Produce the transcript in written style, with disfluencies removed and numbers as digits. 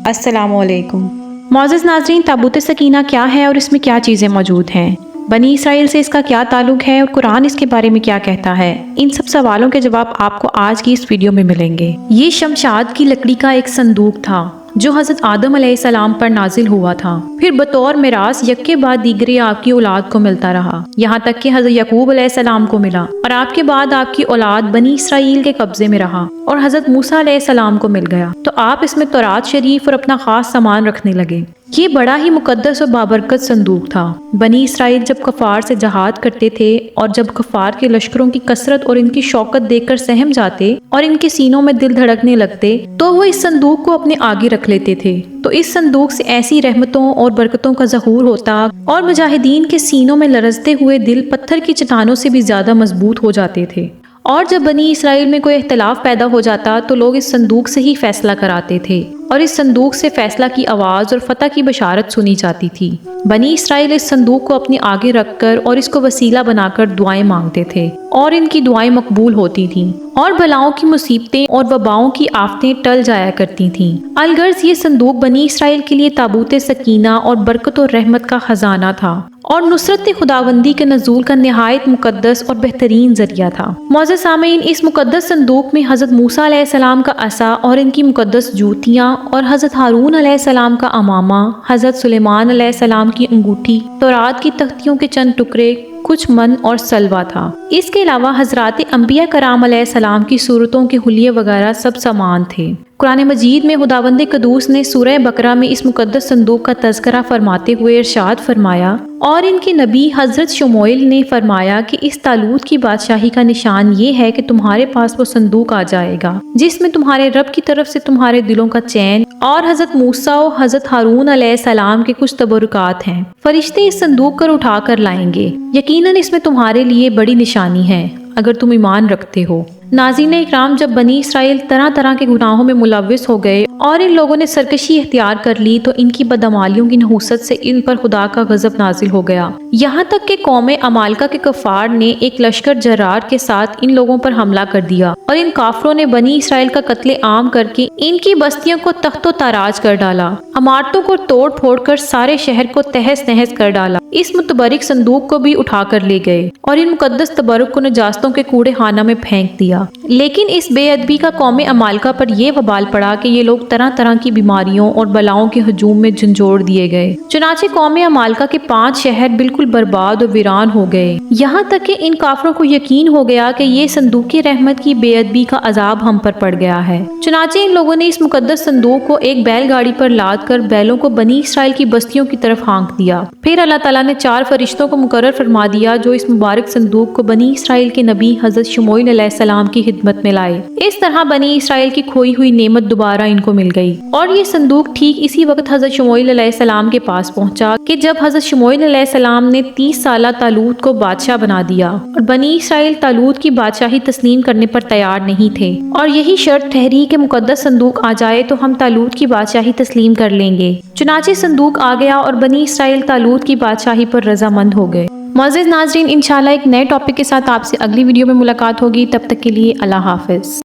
السلام علیکم معزز ناظرین، تابوت سکینہ کیا ہے اور اس میں کیا چیزیں موجود ہیں؟ بنی اسرائیل سے اس کا کیا تعلق ہے اور قرآن اس کے بارے میں کیا کہتا ہے؟ ان سب سوالوں کے جواب آپ کو آج کی اس ویڈیو میں ملیں گے۔ یہ شمشاد کی لکڑی کا ایک صندوق تھا جو حضرت آدم علیہ السلام پر نازل ہوا تھا، پھر بطور میراث یکے بعد دیگرے آپ کی اولاد کو ملتا رہا، یہاں تک کہ حضرت یعقوب علیہ السلام کو ملا، اور آپ کے بعد آپ کی اولاد بنی اسرائیل کے قبضے میں رہا اور حضرت موسیٰ علیہ السلام کو مل گیا، تو آپ اس میں تورات شریف اور اپنا خاص سامان رکھنے لگے۔ یہ بڑا ہی مقدس اور بابرکت صندوق تھا۔ بنی اسرائیل جب کفار سے جہاد کرتے تھے اور جب کفار کے لشکروں کی کثرت اور ان کی شوکت دیکھ کر سہم جاتے اور ان کے سینوں میں دل دھڑکنے لگتے تو وہ اس صندوق کو اپنے آگے رکھ لیتے تھے، تو اس صندوق سے ایسی رحمتوں اور برکتوں کا ظہور ہوتا اور مجاہدین کے سینوں میں لرزتے ہوئے دل پتھر کی چٹانوں سے بھی زیادہ مضبوط ہو جاتے تھے، اور جب بنی اسرائیل میں کوئی اختلاف پیدا ہو جاتا تو لوگ اس صندوق سے ہی فیصلہ کراتے تھے، اور اس صندوق سے فیصلہ کی آواز اور فتح کی بشارت سنی جاتی تھی۔ بنی اسرائیل اس صندوق کو اپنے آگے رکھ کر اور اس کو وسیلہ بنا کر دعائیں مانگتے تھے، اور ان کی دعائیں مقبول ہوتی تھیں، اور بلاؤں کی مصیبتیں اور وباؤں کی آفتیں ٹل جایا کرتی تھیں۔ الغرض یہ صندوق بنی اسرائیل کے لیے تابوت سکینہ اور برکت اور رحمت کا خزانہ تھا، اور نصرت خداوندی کے نزول کا نہایت مقدس اور بہترین ذریعہ تھا۔ معزز سامعین، اس مقدس صندوق میں حضرت موسیٰ علیہ السلام کا عصا اور ان کی مقدس جوتیاں، اور حضرت ہارون علیہ السلام کا عمامہ، حضرت سلیمان علیہ السلام کی انگوٹھی، تورات کی تختیوں کے چند ٹکڑے، کچھ من اور سلوا تھا۔ اس کے علاوہ حضرات انبیاء کرام علیہ السلام کی صورتوں کے حلیے وغیرہ سب سامان تھے۔ قرآن مجید میں خداوند قدوس نے سورہ بقرہ میں اس مقدس صندوق کا تذکرہ فرماتے ہوئے ارشاد فرمایا، اور ان کے نبی حضرت شموئیل نے فرمایا کہ اس طالوت کی بادشاہی کا نشان یہ ہے کہ تمہارے پاس وہ صندوق آ جائے گا جس میں تمہارے رب کی طرف سے تمہارے دلوں کا چین اور حضرت موسیٰ و حضرت ہارون علیہ السلام کے کچھ تبرکات ہیں۔ فرشتے اس صندوق کو اٹھا کر لائیں گے، یقیناً اس میں تمہارے لیے بڑی نشانی ہے اگر تم ایمان رکھتے ہو۔ ناظرین اکرام، جب بنی اسرائیل طرح طرح کے گناہوں میں ملوث ہو گئے اور ان لوگوں نے سرکشی اختیار کر لی تو ان کی بدعمالیوں کی نحوست سے ان پر خدا کا غضب نازل ہو گیا، یہاں تک کہ قوم عمالقہ کے کفار نے ایک لشکر جرار کے ساتھ ان لوگوں پر حملہ کر دیا، اور ان کافروں نے بنی اسرائیل کا قتل عام کر کے ان کی بستیوں کو تخت و تاراج کر ڈالا، عمارتوں کو توڑ پھوڑ کر سارے شہر کو تہس نہس کر ڈالا، اس متبرک صندوق کو بھی اٹھا کر لے گئے اور ان مقدس تبرک کو نجاستوں کے کوڑے خانہ میں پھینک دیا۔ لیکن اس بے ادبی کا قوم عمالقہ پر یہ وبال پڑا کہ یہ لوگ طرح طرح کی بیماریوں اور بلاؤں کے ہجوم میں جھنجھوڑ دیے گئے، چنانچہ قوم عمالقہ کے 5 شہر بالکل برباد و ویران ہو گئے، یہاں تک کہ ان کافروں کو یقین ہو گیا کہ یہ صندوق رحمت کی بے ادبی کا عذاب ہم پر پڑ گیا ہے۔ چنانچہ ان لوگوں نے اس مقدس صندوق کو ایک بیل گاڑی پر لاد کر بیلوں کو بنی اسرائیل کی بستیوں کی طرف ہانک دیا۔ پھر اللہ تعالیٰ نے 4 فرشتوں کو مقرر فرما دیا جو اس مبارک صندوق کو بنی اسرائیل کے نبی حضرت شموئیل علیہ السلام کی خدمت میں لائے۔ اس طرح بنی اسرائیل کی کھوئی ہوئی نعمت دوبارہ ان کو مل گئی، اور یہ صندوق ٹھیک اسی وقت حضرت شموئیل علیہ السلام کے پاس پہنچا کہ جب حضرت شموئیل علیہ السلام نے 30 سالہ طالوت کو بادشاہ بنا دیا، اور بنی اسرائیل طالوت کی بادشاہی تسلیم کرنے پر تیار نہیں تھے، اور یہی شرط ٹھہری کہ مقدس صندوق آ جائے تو ہم طالوت کی بادشاہی تسلیم کر لیں گے۔ چنانچہ صندوق آ گیا اور بنی اسرائیل طالوت کی بادشاہی پر رضامند ہو گئے۔ معزز ناظرین، انشاءاللہ ایک نئے ٹاپک کے ساتھ آپ سے اگلی ویڈیو میں ملاقات ہوگی، تب تک کے لیے اللہ حافظ۔